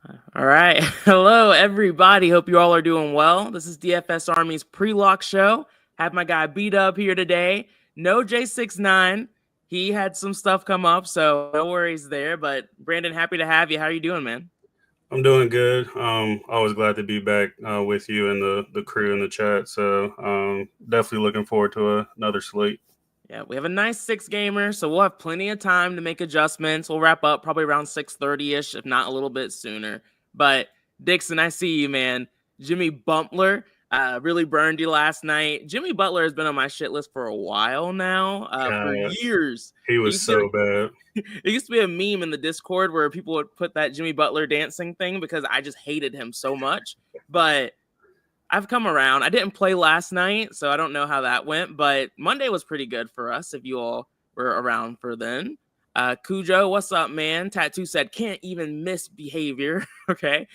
All right. Hello, everybody. Hope you all are doing well. This is DFS Army's pre-lock show. Have my guy beat up here today. No J69. He had some stuff come up, so no worries there. But Brandon, happy to have you. How are you doing, man? I'm doing good. Always glad to be back with you and the crew in the chat. So definitely looking forward to another slate. Yeah, we have a nice six gamer, so we'll have plenty of time to make adjustments. We'll wrap up probably around 6:30ish, if not a little bit sooner. But Dixon, I see you, man. Jimmy Butler really burned you last night. Jimmy Butler has been on my shit list for a while now, for God, years. he He was used to so bad. it used to be a meme in the Discord where people would put that Jimmy Butler dancing thing because I just hated him so much. But I've come around. I didn't play last night, so I don't know how that went, but Monday was pretty good for us if you all were around for then. Cujo, what's up, man? Tattoo said, can't even misbehavior. Okay.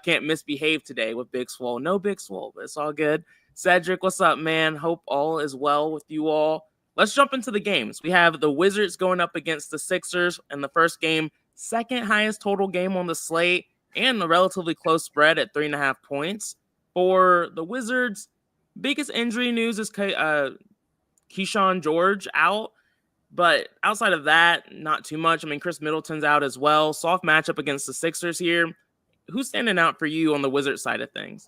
Can't misbehave today with Big Swole. No Big Swole, but it's all good. Cedric, what's up, man? Hope all is well with you all. Let's jump into the games. We have the Wizards going up against the Sixers in the first game, second highest total game on the slate, and a relatively close spread at 3.5 points. For the Wizards, biggest injury news is Keyshawn George out. But outside of that, not too much. I mean, Chris Middleton's out as well. Soft matchup against the Sixers here. Who's standing out for you on the Wizards side of things?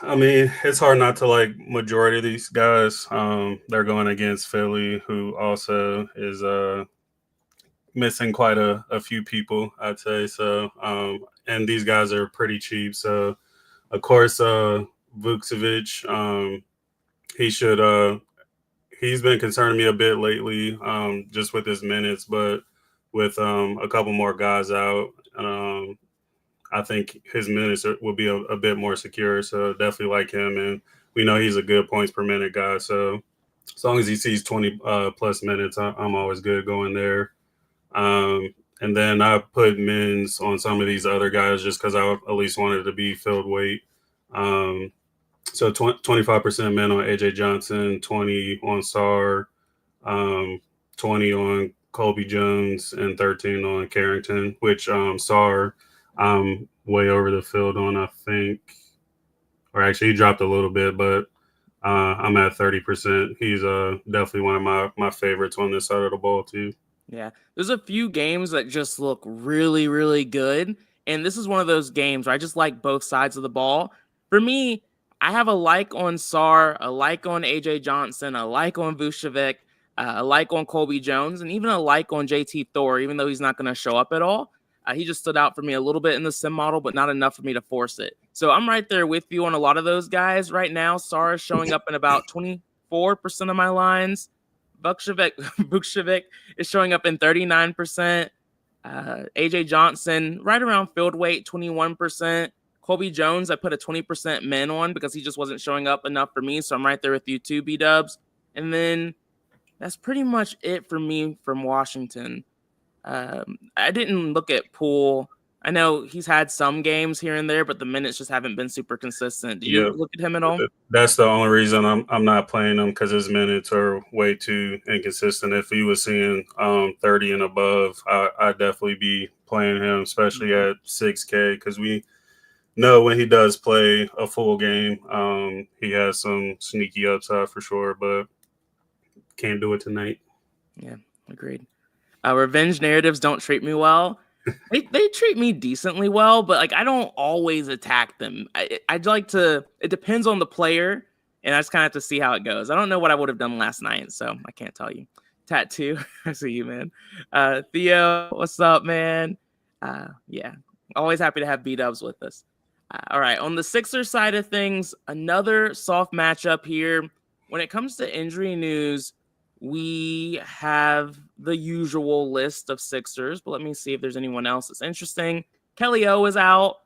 I mean, it's hard not to like majority of these guys. They're going against Philly, who also is missing quite a few people, I'd say. So, and these guys are pretty cheap. So, of course, Vukcevic, he should he's been concerning me a bit lately, just with his minutes, but with a couple more guys out, I think his minutes will be a bit more secure. So definitely like him, and we know he's a good points per minute guy. So as long as he sees 20 plus minutes, I'm always good going there. And then I put mins on some of these other guys just because I at least wanted to be filled weight. Um, so 25% men on AJ Johnson, 20 on Sar, 20 on Colby Jones, and 13 on Carrington, which Sar way over the field on, I think. Or actually, he dropped a little bit, but I'm at 30%. He's definitely one of my favorites on this side of the ball, too. Yeah, there's a few games that just look really, really good. And this is one of those games where I just like both sides of the ball. For me, I have a like on Sar, a like on AJ Johnson, a like on Vucevic, a like on Colby Jones, and even a like on JT Thor, even though he's not going to show up at all. He just stood out for me a little bit in the sim model, but not enough for me to force it. So I'm right there with you on a lot of those guys right now. Sar is showing up in about 24% of my lines. Vukcevic is showing up in 39%. AJ Johnson, right around field weight, 21%. Colby Jones, I put a 20% min on because he just wasn't showing up enough for me. So I'm right there with you too, B-dubs. And then that's pretty much it for me from Washington. I didn't look at Poole. I know he's had some games here and there, but the minutes just haven't been super consistent. Did you Yep. look at him at all? That's the only reason I'm not playing him because his minutes are way too inconsistent. If he was seeing 30 and above, I'd definitely be playing him, especially at 6K, because we know when he does play a full game, he has some sneaky upside for sure, but can't do it tonight. Yeah, agreed. Revenge narratives don't treat me well. They treat me decently well, but like I don't always attack them. I'd like to. It depends on the player, and I just kind of have to see how it goes. I don't know what I would have done last night, so I can't tell you. Tattoo, I see you, man. Theo, what's up, man? Yeah, always happy to have B-dubs with us. All right, on the Sixers side of things, another soft matchup here. When it comes to injury news, we have the usual list of Sixers, but let me see if there's anyone else that's interesting. Kelly O is out.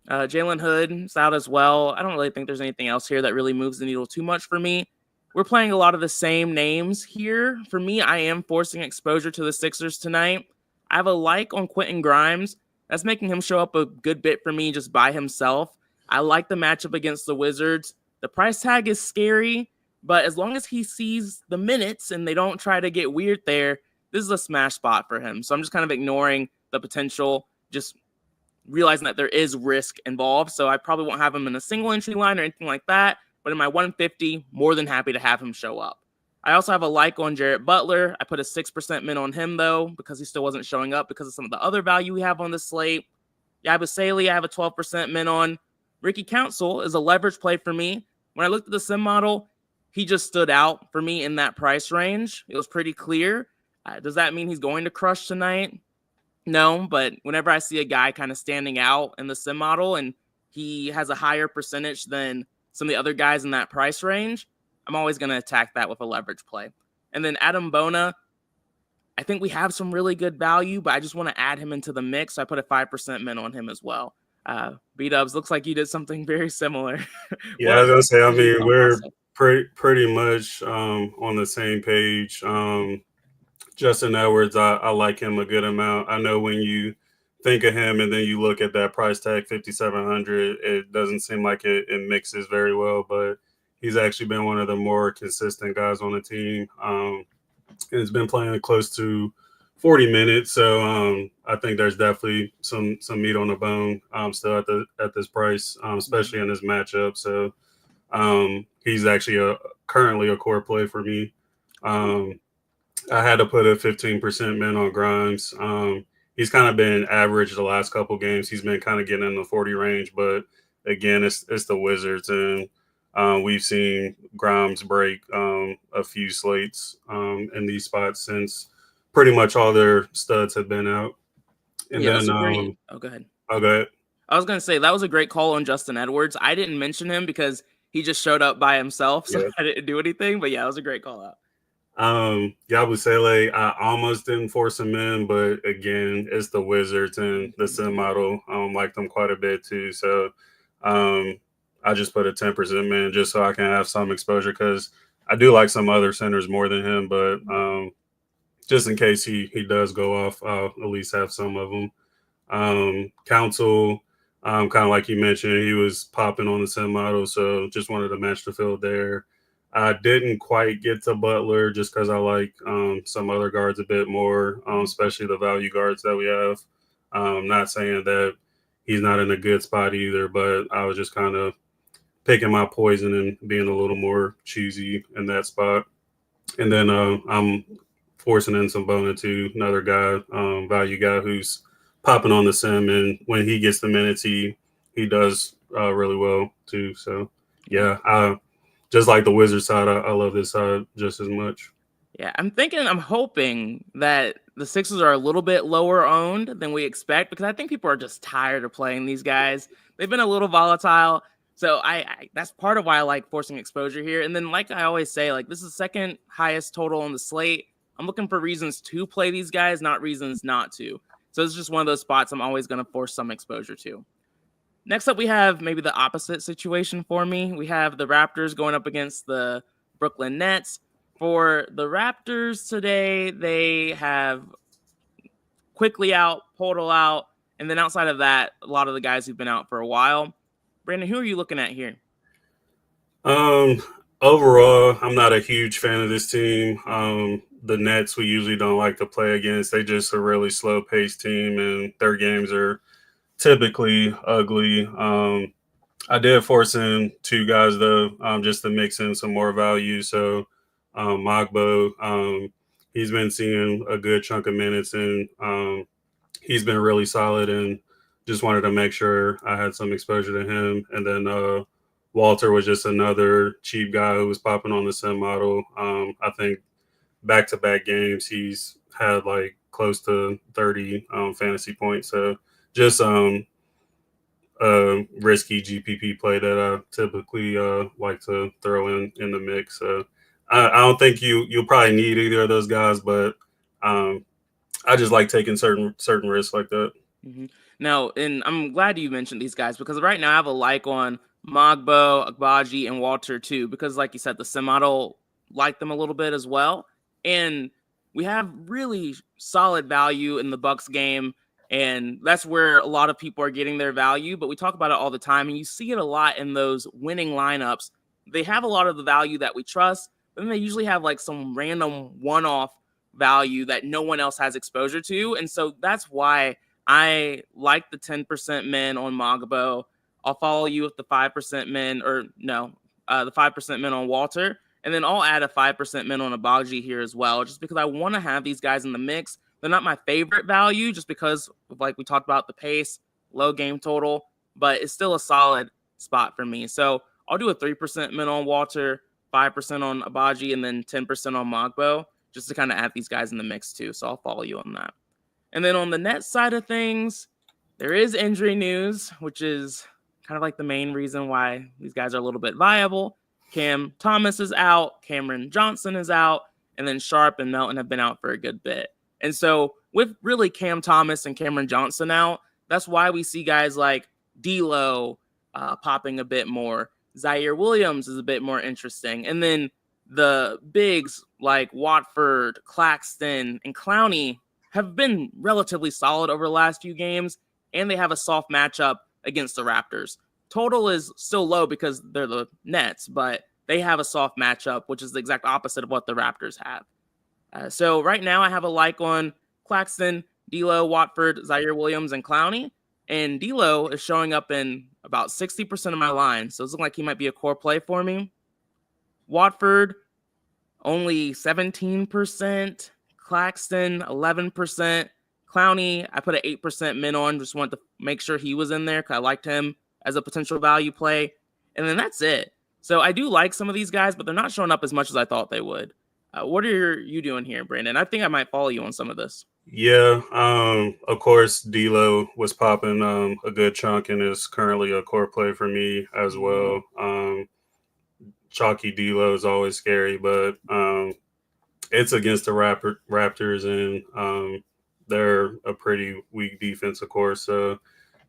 Jalen Hood is out as well. I don't really think there's anything else here that really moves the needle too much for me. We're playing a lot of the same names here. For me, I am forcing exposure to the Sixers tonight. I have a like on Quentin Grimes. That's making him show up a good bit for me just by himself. I like the matchup against the Wizards. The price tag is scary, but as long as he sees the minutes and they don't try to get weird there, this is a smash spot for him. So I'm just kind of ignoring the potential, just realizing that there is risk involved. So I probably won't have him in a single entry line or anything like that. But in my 150, more than happy to have him show up. I also have a like on Jarrett Butler. I put a 6% min on him, though, because he still wasn't showing up because of some of the other value we have on the slate. Yabusele, I have a 12% min on. Ricky Council is a leverage play for me. When I looked at the sim model, he just stood out for me in that price range. It was pretty clear. Does that mean he's going to crush tonight? No, but whenever I see a guy kind of standing out in the sim model and he has a higher percentage than some of the other guys in that price range, I'm always going to attack that with a leverage play. And then Adam Bona, I think we have some really good value, but I just want to add him into the mix. So I put a 5% min on him as well. B-Dubs, looks like you did something very similar. Yeah, I was gonna say. I what did you mean, come we're also? pretty much on the same page. Justin Edwards, I like him a good amount. I know when you think of him and then you look at that price tag, 5,700, it doesn't seem like it mixes very well, but he's actually been one of the more consistent guys on the team. And has been playing close to 40 minutes. So I think there's definitely some meat on the bone still at this price, especially in this matchup. So he's actually currently a core play for me. I had to put a 15% min on Grimes. He's kind of been average the last couple games. He's been kind of getting in the 40 range, but again, it's the Wizards, and we've seen Grimes break a few slates in these spots since pretty much all their studs have been out. And Yeah, then, that's a great. Oh, go ahead. I'll go ahead. I was going to say that was a great call on Justin Edwards. I didn't mention him because he just showed up by himself, so Yeah. I didn't do anything. But yeah, it was a great call out. Yabusele, I almost didn't force him in, but again, it's the Wizards and the sim model. Like them quite a bit too. So I just put a 10% in just so I can have some exposure because I do like some other centers more than him, but just in case he does go off, I'll at least have some of them. Council, kind of like you mentioned, he was popping on the sim model, so just wanted to match the field there. I didn't quite get to Butler just because I like some other guards a bit more, especially the value guards that we have. Not saying that he's not in a good spot either, but I was just kind of picking my poison and being a little more choosy in that spot. And then I'm forcing in some Bona too, another guy, value guy who's popping on the sim, and when he gets the minutes, he does really well too. So yeah, just like the Wizards side, I love this side just as much. Yeah, I'm hoping that the Sixers are a little bit lower owned than we expect because I think people are just tired of playing these guys. They've been a little volatile. So I that's part of why I like forcing exposure here. And then like I always say, like this is the second highest total on the slate. I'm looking for reasons to play these guys, not reasons not to. So it's just one of those spots I'm always going to force some exposure to. Next up, we have maybe the opposite situation for me. We have the Raptors going up against the Brooklyn Nets. For the Raptors today, they have Quickly out, Portal out, and then outside of that, a lot of the guys who've been out for a while. Brandon, who are you looking at here? Overall, I'm not a huge fan of this team. The Nets we usually don't like to play against. They just a really slow paced team, and their games are typically ugly. I did force in two guys though, just to mix in some more value. So Magbo, he's been seeing a good chunk of minutes, and he's been really solid. And just wanted to make sure I had some exposure to him. And then Walter was just another cheap guy who was popping on the sim model. I think back-to-back games he's had like close to 30 fantasy points. So just risky GPP play that I typically like to throw in the mix. So I don't think you'll probably need either of those guys, but I just like taking certain risks like that. Mm-hmm. Now, and I'm glad you mentioned these guys because right now I have a like on Magbo, Agbaji, and Walter too, because like you said, the sim model like them a little bit as well. And we have really solid value in the Bucks game. And that's where a lot of people are getting their value, but we talk about it all the time. And you see it a lot in those winning lineups. They have a lot of the value that we trust, but then they usually have like some random one-off value that no one else has exposure to. And so that's why I like the 10% min on Magabo. I'll follow you with the 5% min, the 5% min on Walter. And then I'll add a 5% min on Abaji here as well, just because I want to have these guys in the mix. They're not my favorite value just because of, like we talked about, the pace, low game total, but it's still a solid spot for me. So I'll do a 3% min on Walter, 5% on Abaji, and then 10% on Magbo, just to kind of add these guys in the mix too. So I'll follow you on that. And then on the net side of things, there is injury news, which is kind of like the main reason why these guys are a little bit viable. Cam Thomas is out, Cameron Johnson is out, and then Sharp and Melton have been out for a good bit. And so with really Cam Thomas and Cameron Johnson out, that's why we see guys like D'Lo popping a bit more. Zaire Williams is a bit more interesting. And then the bigs like Watford, Claxton, and Clowney have been relatively solid over the last few games, and they have a soft matchup against the Raptors. Total is still low because they're the Nets, but they have a soft matchup, which is the exact opposite of what the Raptors have. So right now I have a like on Claxton, D'Lo, Watford, Zaire Williams, and Clowney. And D'Lo is showing up in about 60% of my lines, so it's looking like he might be a core play for me. Watford, only 17%. Claxton, 11%. Clowney, I put an 8% min on. Just wanted to make sure he was in there because I liked him as a potential value play. And then that's it. So I do like some of these guys, but they're not showing up as much as I thought they would. What are you doing here, Brandon? I think I might follow you on some of this. Yeah, of course, D'Lo was popping a good chunk and is currently a core play for me as well. Chalky D'Lo is always scary, but it's against the Raptors, and they're a pretty weak defense, of course. So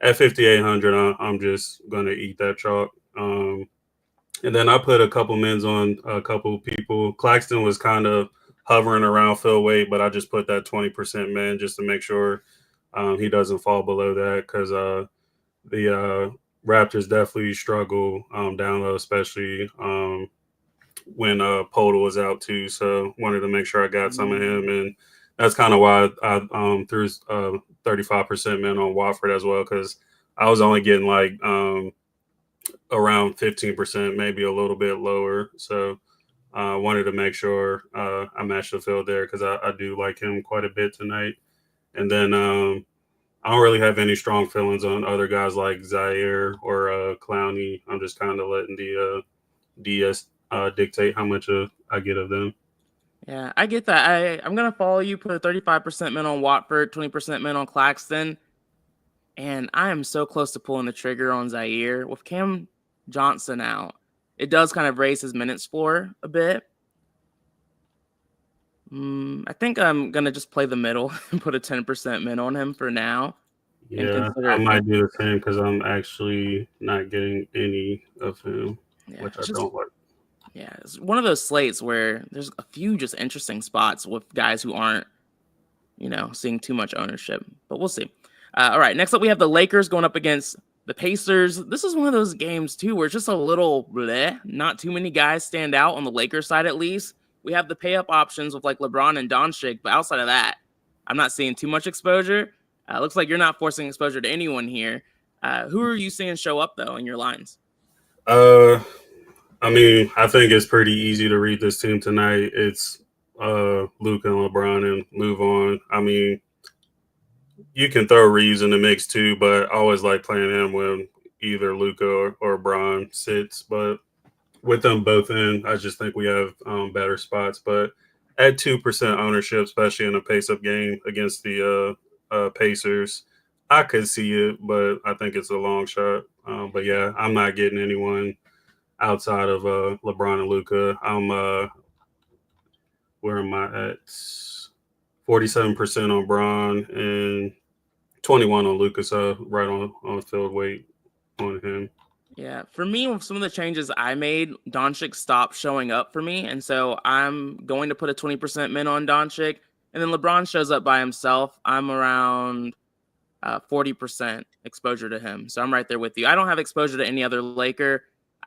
at 5,800, I'm just going to eat that chalk. And then I put a couple mins on a couple people. Claxton was kind of hovering around fill weight, but I just put that 20% min just to make sure he doesn't fall below that because the Raptors definitely struggle down low, especially when Podol was out too. So wanted to make sure I got some of him, and that's kind of why I threw 35% min on Watford as well, because I was only getting like around 15%, maybe a little bit lower. So wanted to make sure I matched the field there because I do like him quite a bit tonight. And then I don't really have any strong feelings on other guys like Zaire or Clowney. I'm just kind of letting the DS dictate how much I get of them. Yeah, I get that. I'm going to follow you, put a 35% min on Watford, 20% min on Claxton. And I am so close to pulling the trigger on Zaire. With Cam Johnson out, it does kind of raise his minutes floor a bit. I think I'm going to just play the middle and put a 10% min on him for now. Yeah, I might do the same because I'm actually not getting any of him, which I don't like. Yeah, it's one of those slates where there's a few just interesting spots with guys who aren't, seeing too much ownership. But we'll see. All right, next up we have the Lakers going up against the Pacers. This is one of those games, too, where it's just a little bleh. Not too many guys stand out on the Lakers side, at least. We have the pay-up options with, like, LeBron and Doncic, but outside of that, I'm not seeing too much exposure. Looks like you're not forcing exposure to anyone here. Who are you seeing show up, though, in your lines? I mean, I think it's pretty easy to read this team tonight. It's Luka and LeBron and move on. I mean, you can throw Reeves in the mix too, but I always like playing him when either Luka or Bron sits. But with them both in, I just think we have better spots. But at 2% ownership, especially in a pace-up game against the Pacers, I could see it, but I think it's a long shot. But yeah, I'm not getting anyone outside of LeBron and Luka. Where am I at? 47% on Bron and 21 on Luka, so right on field weight on him. Yeah, for me, with some of the changes I made, Doncic stopped showing up for me, and so I'm going to put a 20% min on Doncic, and then LeBron shows up by himself. I'm around 40% exposure to him, so I'm right there with you. I don't have exposure to any other Laker.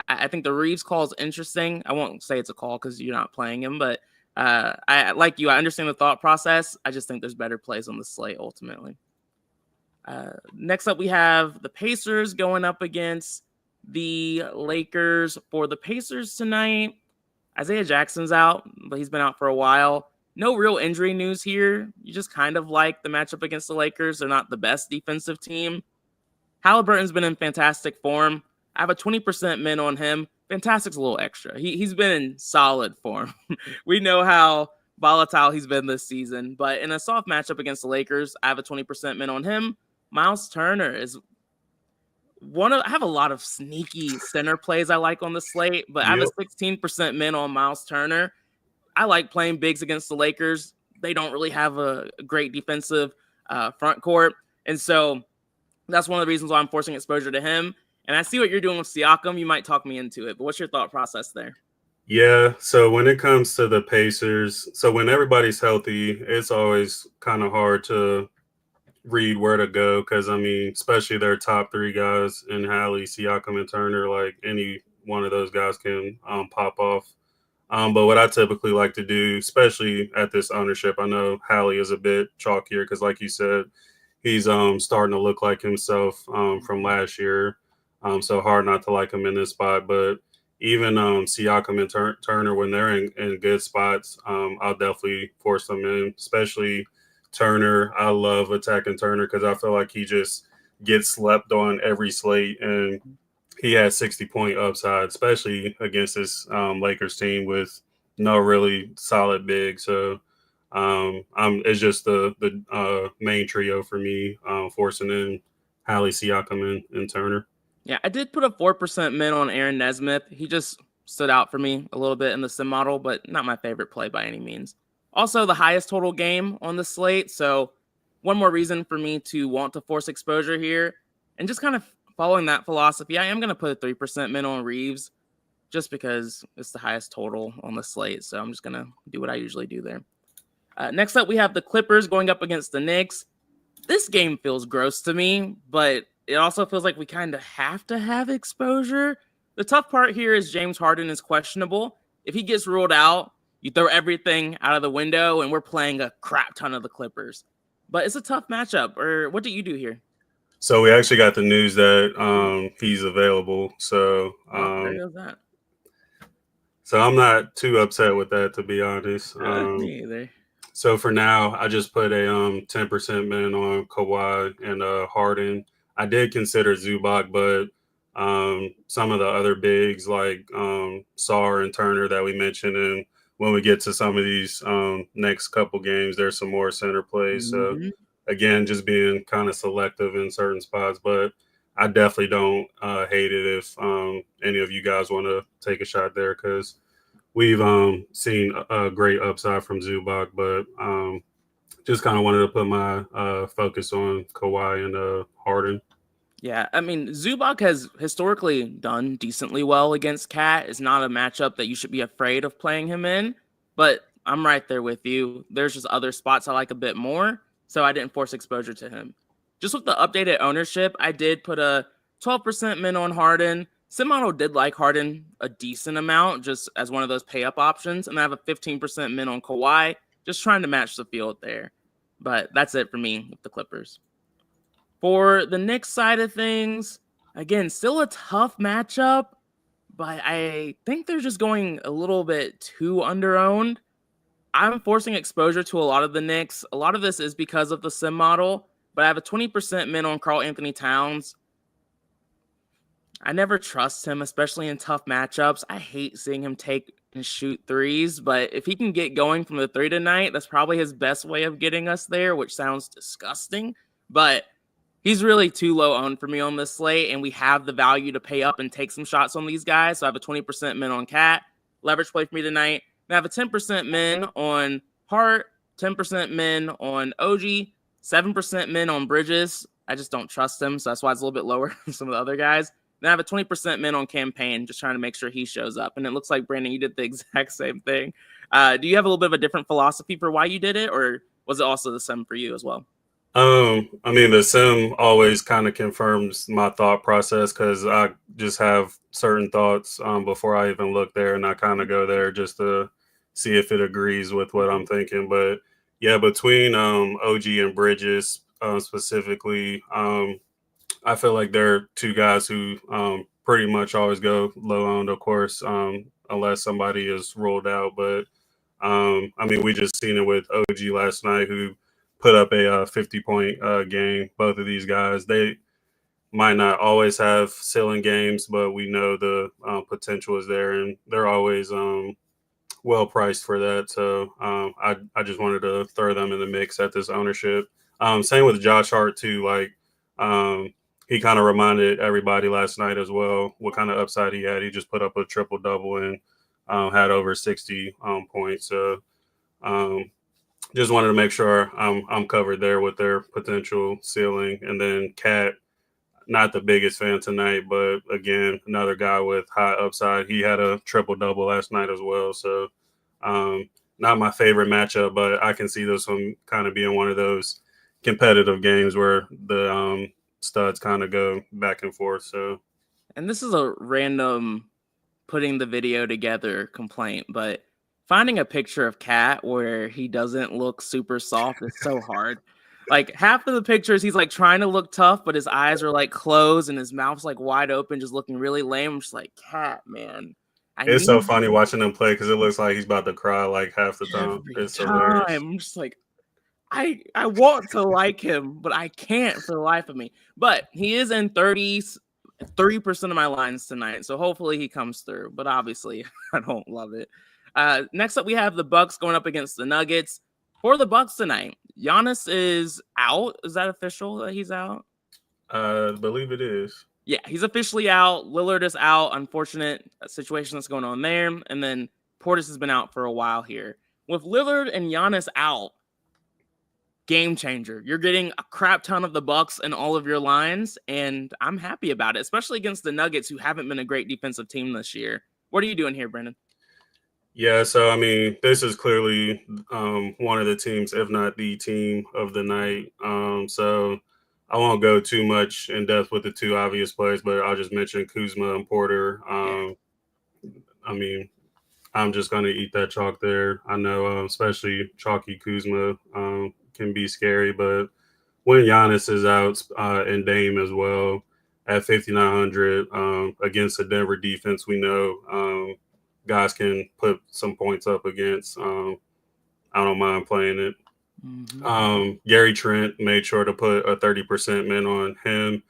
I think the Reeves call is interesting. I won't say it's a call because you're not playing him, but I like you. I understand the thought process. I just think there's better plays on the slate ultimately. Next up, we have the Pacers going up against the Lakers. For the Pacers tonight, Isaiah Jackson's out, but he's been out for a while. No real injury news here. You just kind of like the matchup against the Lakers. They're not the best defensive team. Halliburton's been in fantastic form. I have a 20% min on him. Fantastic's a little extra. He's been in solid form. We know how volatile he's been this season, but in a soft matchup against the Lakers, I have a 20% min on him. Miles Turner is I have a lot of sneaky center plays I like on the slate, but I have a 16% min on Miles Turner. I like playing bigs against the Lakers. They don't really have a great defensive front court. And so that's one of the reasons why I'm forcing exposure to him. And I see what you're doing with Siakam. You might talk me into it, but what's your thought process there? Yeah, so when it comes to the Pacers, so when everybody's healthy, it's always kind of hard to read where to go because, I mean, especially their top three guys in Hallie, Siakam, and Turner, like any one of those guys can pop off. But what I typically like to do, especially at this ownership, I know Hallie is a bit chalkier because, like you said, he's starting to look like himself from last year. So hard not to like him in this spot. But even Siakam and Turner, when they're in good spots, I'll definitely force them in, especially Turner. I love attacking Turner because I feel like he just gets slept on every slate, and he has 60-point upside, especially against this Lakers team with no really solid big. So it's just the main trio for me, forcing in Hallie, Siakam, and Turner. Yeah, I did put a 4% min on Aaron Nesmith. He just stood out for me a little bit in the sim model, but not my favorite play by any means. Also, the highest total game on the slate. So one more reason for me to want to force exposure here. And just kind of following that philosophy, I am going to put a 3% min on Reeves just because it's the highest total on the slate. So I'm just going to do what I usually do there. Next up, we have the Clippers going up against the Knicks. This game feels gross to me, but it also feels like we kind of have to have exposure. The tough part here is James Harden is questionable. If he gets ruled out, you throw everything out of the window, and we're playing a crap ton of the Clippers. But it's a tough matchup. Or what do you do here? So we actually got the news that he's available. So There goes that. So I'm not too upset with that, to be honest. Me either. So for now, I just put a 10% min on Kawhi and Harden. I did consider Zubac, but some of the other bigs like Sarr and Turner that we mentioned, and when we get to some of these next couple games, there's some more center plays. So again, just being kind of selective in certain spots, but I definitely don't hate it if any of you guys want to take a shot there because we've seen a great upside from Zubac, but just kind of wanted to put my focus on Kawhi and Harden. Yeah, I mean, Zubac has historically done decently well against Cat. It's not a matchup that you should be afraid of playing him in, but I'm right there with you. There's just other spots I like a bit more, so I didn't force exposure to him. Just with the updated ownership, I did put a 12% min on Harden. Simano did like Harden a decent amount just as one of those pay-up options, and I have a 15% min on Kawhi, just trying to match the field there. But that's it for me with the Clippers. For the Knicks side of things, again, still a tough matchup, but I think they're just going a little bit too underowned. I'm forcing exposure to a lot of the Knicks. A lot of this is because of the sim model, but I have a 20% min on Karl Anthony Towns. I never trust him, especially in tough matchups. I hate seeing him take and shoot threes, but if he can get going from the three tonight, that's probably his best way of getting us there, which sounds disgusting, but he's really too low owned for me on this slate, and we have the value to pay up and take some shots on these guys. So I have a 20% min on Cat, leverage play for me tonight. And I have a 10% min on Hart, 10% min on OG, 7% min on Bridges. I just don't trust him, so that's why it's a little bit lower than some of the other guys. Then I have a 20% min on Campaign, just trying to make sure he shows up. And it looks like, Brandon, you did the exact same thing. Do you have a little bit of a different philosophy for why you did it, or was it also the same for you as well? I mean, the sim always kind of confirms my thought process because I just have certain thoughts before I even look there, and I kind of go there just to see if it agrees with what I'm thinking. But yeah, between OG and Bridges, specifically. I feel like they're two guys who pretty much always go low owned, of course, unless somebody is ruled out. But I mean, we just seen it with OG last night, who put up a 50-point game. Both of these guys, they might not always have ceiling games, but we know the potential is there, and they're always well priced for that. So I just wanted to throw them in the mix at this ownership. Same with Josh Hart too. Like he kind of reminded everybody last night as well what kind of upside he had. He just put up a triple double and had over 60 points. So just wanted to make sure I'm covered there with their potential ceiling. And then Cat, not the biggest fan tonight, but again, another guy with high upside. He had a triple double last night as well. So not my favorite matchup, but I can see this one kind of being one of those competitive games where the studs kind of go back and forth. So, and this is a random putting the video together complaint, but finding a picture of Cat where he doesn't look super soft is so hard. Like half of the pictures, he's like trying to look tough, but his eyes are like closed and his mouth's like wide open, just looking really lame. I'm just like, Cat, man. It's so funny watching him play because it looks like he's about to cry like half the time. It's hilarious. I'm just like, I want to like him, but I can't for the life of me. But he is in 30% of my lines tonight, so hopefully he comes through. But obviously, I don't love it. Next up, we have the Bucks going up against the Nuggets. For the Bucks tonight, Giannis is out. Is that official that he's out? I believe it is. Yeah, he's officially out. Lillard is out. Unfortunate situation that's going on there. And then Portis has been out for a while here. With Lillard and Giannis out, game changer. You're getting a crap ton of the Bucks in all of your lines, and I'm happy about it, especially against the Nuggets, who haven't been a great defensive team this year. What are you doing here, Brendan? Yeah, so I mean, this is clearly one of the teams, if not the team of the night. So I won't go too much in depth with the two obvious players, but I'll just mention Kuzma and Porter. I mean, I'm just going to eat that chalk there. I know, especially chalky Kuzma can be scary, but when Giannis is out and Dame as well at 5,900 against the Denver defense, we know guys can put some points up against. I don't mind playing it. Mm-hmm. Gary Trent made sure to put a 30% min on him.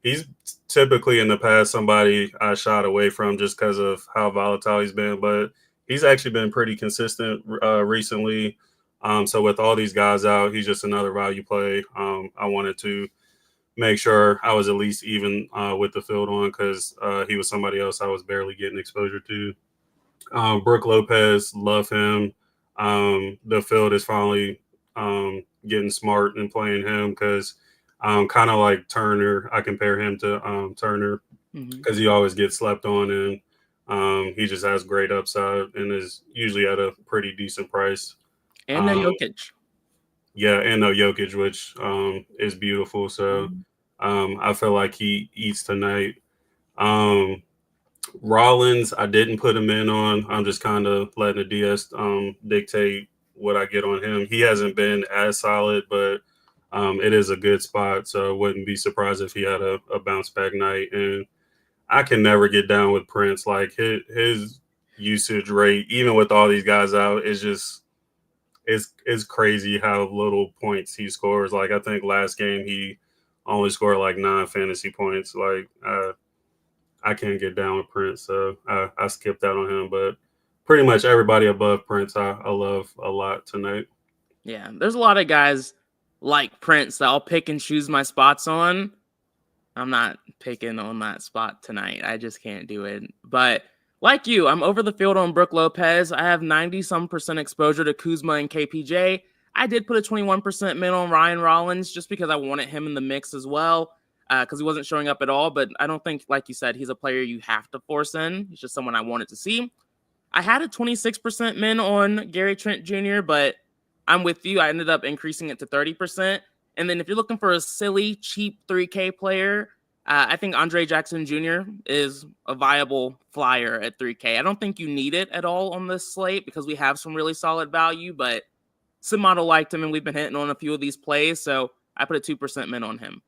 He's typically in the past somebody I shot away from just because of how volatile he's been, but he's actually been pretty consistent recently. So with all these guys out, he's just another value play. I wanted to make sure I was at least even with the field on because he was somebody else I was barely getting exposure to. Brooke Lopez, love him. The field is finally getting smart and playing him because kind of like Turner. I compare him to Turner because he always gets slept on and he just has great upside and is usually at a pretty decent price. And no Jokic. Yeah, and no Jokic, which is beautiful. So I feel like he eats tonight. Rollins, I didn't put him in on. I'm just kind of letting the DS dictate what I get on him. He hasn't been as solid, but it is a good spot. So I wouldn't be surprised if he had a bounce back night. And I can never get down with Prince. Like his usage rate, even with all these guys out, is just it's crazy how little points he scores. Like I think last game he only scored like 9 fantasy points. Like I can't get down with Prince, so I skipped out on him. But pretty much everybody above Prince I love a lot tonight. Yeah, there's a lot of guys like Prince that I'll pick and choose my spots on. I'm not picking on that spot tonight. I just can't do it. But like you, I'm over the field on Brooke Lopez. I have 90-some% exposure to Kuzma and KPJ. I did put a 21% min on Ryan Rollins just because I wanted him in the mix as well because he wasn't showing up at all. But I don't think, like you said, he's a player you have to force in. He's just someone I wanted to see. I had a 26% min on Gary Trent Jr., but I'm with you. I ended up increasing it to 30%. And then if you're looking for a silly, cheap 3K player, I think Andre Jackson Jr. is a viable flyer at 3K. I don't think you need it at all on this slate because we have some really solid value, but Sim model liked him, and we've been hitting on a few of these plays, so I put a 2% min on him.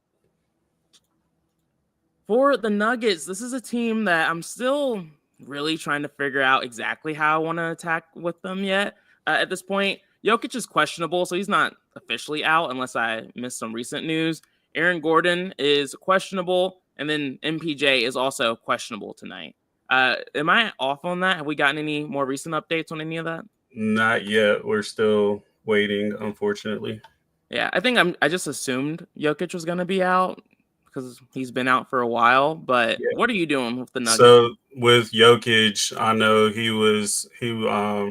For the Nuggets, this is a team that I'm still really trying to figure out exactly how I want to attack with them yet. At this point, Jokic is questionable, so he's not officially out unless I missed some recent news. Aaron Gordon is questionable, and then MPJ is also questionable tonight. Am I off on that? Have we gotten any more recent updates on any of that? Not yet. We're still waiting, unfortunately. Yeah, I think I just assumed Jokic was going to be out because he's been out for a while. But Yeah. what are you doing with the Nuggets? So with Jokic, I know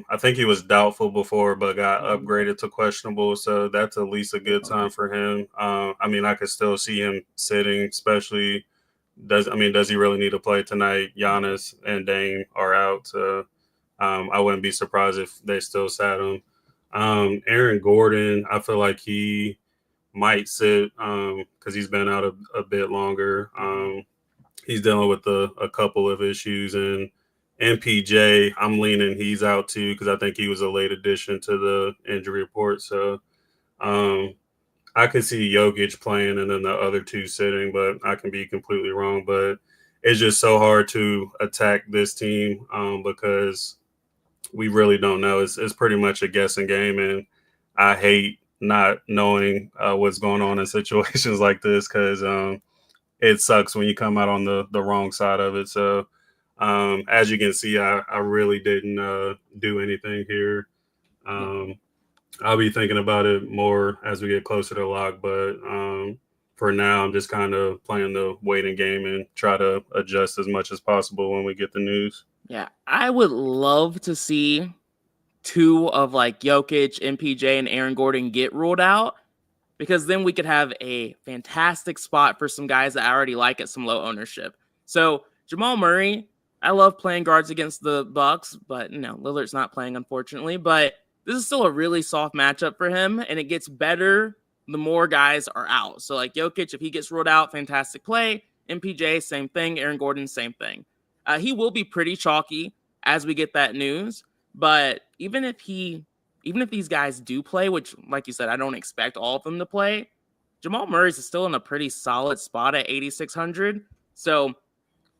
I think he was doubtful before, but got upgraded to questionable. So that's at least a good sign for him. I mean, I could still see him sitting, especially does he really need to play tonight? Giannis and Dame are out. So I wouldn't be surprised if they still sat him. Aaron Gordon, I feel like he might sit because he's been out a bit longer. He's dealing with a couple of issues, and MPJ, I'm leaning he's out too because I think he was a late addition to the injury report. So I could see Jokic playing and then the other two sitting, but I can be completely wrong. But it's just so hard to attack this team because we really don't know. It's pretty much a guessing game, and I hate not knowing what's going on in situations like this because it sucks when you come out on the wrong side of it. So as you can see, I really didn't do anything here. I'll be thinking about it more as we get closer to lock, but for now, I'm just kind of playing the waiting game and try to adjust as much as possible when we get the news. Yeah, I would love to see two of like Jokic, MPJ, and Aaron Gordon get ruled out because then we could have a fantastic spot for some guys that I already like at some low ownership. So Jamal Murray, I love playing guards against the Bucks, but Lillard's not playing unfortunately. But this is still a really soft matchup for him, and it gets better the more guys are out. So like Jokic, if he gets ruled out, fantastic play. MPJ, same thing. Aaron Gordon, same thing. He will be pretty chalky as we get that news, but even if these guys do play, which, like you said, I don't expect all of them to play, Jamal Murray's still in a pretty solid spot at 8,600. So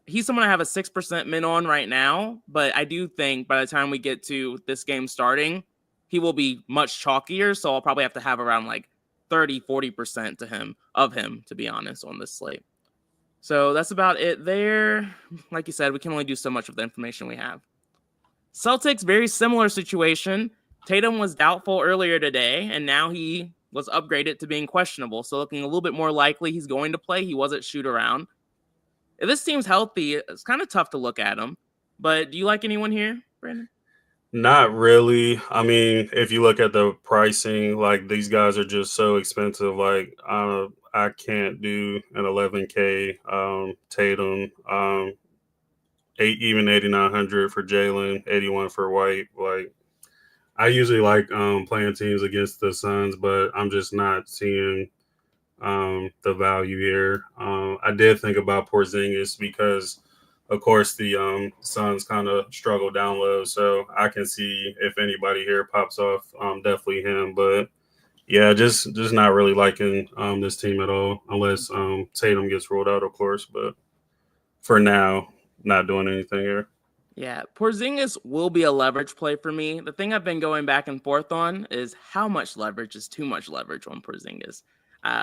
he's someone I have a 6% min on right now, but I do think by the time we get to this game starting, he will be much chalkier. So I'll probably have to have around like 30-40% of him, to be honest, on this slate. So that's about it there. Like you said, we can only do so much with the information we have. Celtics, very similar situation. Tatum was doubtful earlier today, and now he was upgraded to being questionable. So looking a little bit more likely he's going to play. He wasn't shoot around. If this team's healthy, it's kind of tough to look at him. But do you like anyone here, Brandon? Not really. I mean, if you look at the pricing, like these guys are just so expensive. Like I can't do an 11K Tatum, even 8,900 for Jalen, 81 for White. Like I usually like playing teams against the Suns, but I'm just not seeing the value here. I did think about Porzingis because, of course, the Suns kind of struggle down low, so I can see if anybody here pops off, definitely him. But yeah, just not really liking this team at all, unless Tatum gets ruled out, of course. But for now, not doing anything here. Yeah, Porzingis will be a leverage play for me. The thing I've been going back and forth on is how much leverage is too much leverage on Porzingis.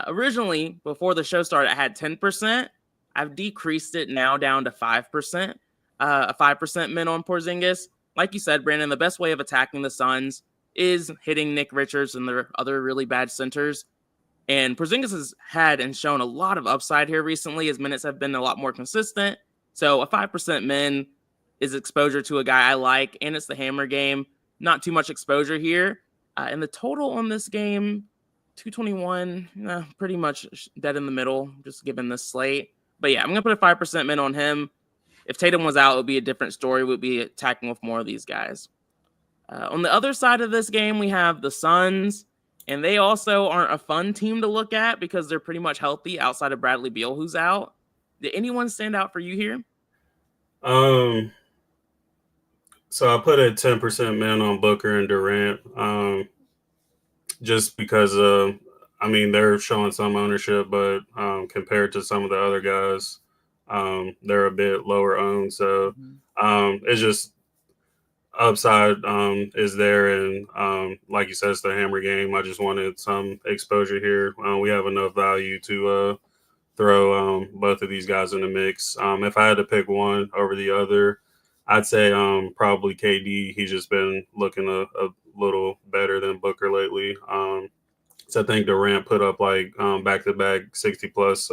Originally, before the show started, I had 10%. I've decreased it now down to 5%, a 5% min on Porzingis. Like you said, Brandon, the best way of attacking the Suns is hitting Nick Richards and their other really bad centers. And Porzingis has had and shown a lot of upside here recently. His minutes have been a lot more consistent. So a 5% min is exposure to a guy I like, and it's the hammer game. Not too much exposure here. And the total on this game, 221, pretty much dead in the middle, just given this slate. But yeah, I'm going to put a 5% min on him. If Tatum was out, it would be a different story. We'd be attacking with more of these guys. On the other side of this game, we have the Suns, and they also aren't a fun team to look at because they're pretty much healthy outside of Bradley Beal, who's out. Did anyone stand out for you here? So I put a 10% min on Booker and Durant. just because they're showing some ownership, but compared to some of the other guys, they're a bit lower owned. So it's just upside is there, and like you said, it's the hammer game. I just wanted some exposure here. We have enough value to throw both of these guys in the mix. If I had to pick one over the other, I'd say probably KD. He's just been looking a little better than Booker lately. So I think Durant put up like back-to-back 60-plus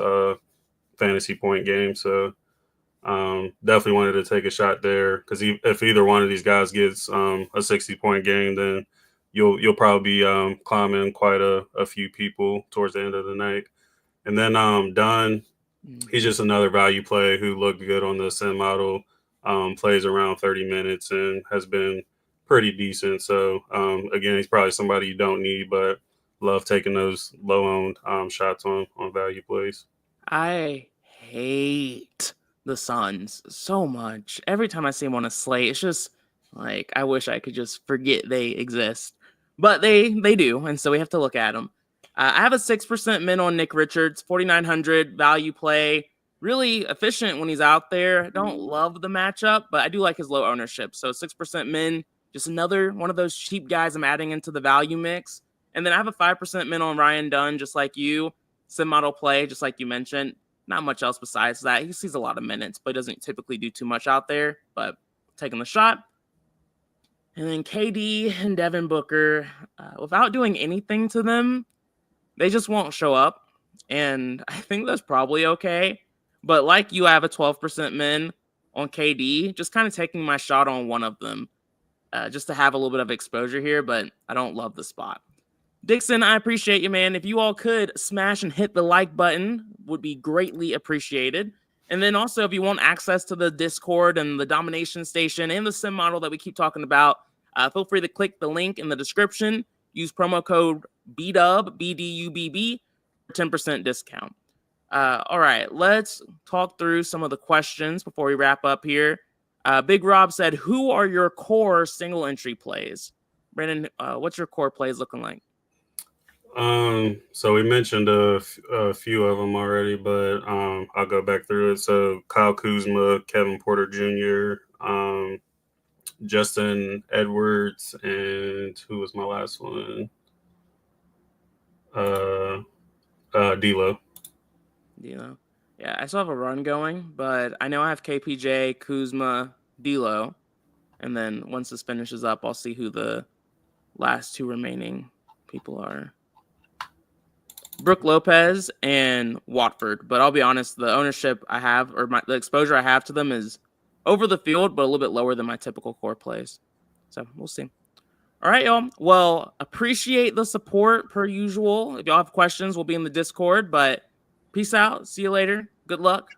fantasy point games. So definitely wanted to take a shot there because if either one of these guys gets a 60-point game, then you'll probably be climbing quite a few people towards the end of the night. And then Dunn, he's just another value play who looked good on the sim model, plays around 30 minutes and has been pretty decent. So, again, he's probably somebody you don't need, but love taking those low-owned shots on value plays. I hate the Suns so much. Every time I see them on a slate, it's just like I wish I could just forget they exist. But they do, and so we have to look at them. I have a 6% min on Nick Richards, 4,900 value play. Really efficient when he's out there. Don't love the matchup, but I do like his low ownership. So 6% min, just another one of those cheap guys I'm adding into the value mix. And then I have a 5% min on Ryan Dunn, just like you. Sim model play, just like you mentioned. Not much else besides that. He sees a lot of minutes, but doesn't typically do too much out there. But taking the shot. And then KD and Devin Booker, without doing anything to them, they just won't show up. And I think that's probably okay. But like you, I have a 12% min on KD, just kind of taking my shot on one of them just to have a little bit of exposure here, but I don't love the spot. Dixon, I appreciate you, man. If you all could smash and hit the like button, would be greatly appreciated. And then also, if you want access to the Discord and the domination station and the sim model that we keep talking about, feel free to click the link in the description. Use promo code BDUB, BDUBB, for 10% discount. All right, let's talk through some of the questions before we wrap up here. Big Rob said, who are your core single entry plays? Brandon, what's your core plays looking like? So we mentioned a few of them already, but I'll go back through it. So Kyle Kuzma, Kevin Porter Jr., Justin Edwards, and who was my last one? D'Lo. D'Lo. Yeah, I still have a run going, but I know I have KPJ, Kuzma, D'Lo, and then once this finishes up, I'll see who the last two remaining people are. Brooke Lopez and Watford, but I'll be honest, the ownership I have or the exposure I have to them is over the field, but a little bit lower than my typical core plays. So we'll see. All right, y'all. Well, appreciate the support per usual. If y'all have questions, we'll be in the Discord, but peace out. See you later. Good luck.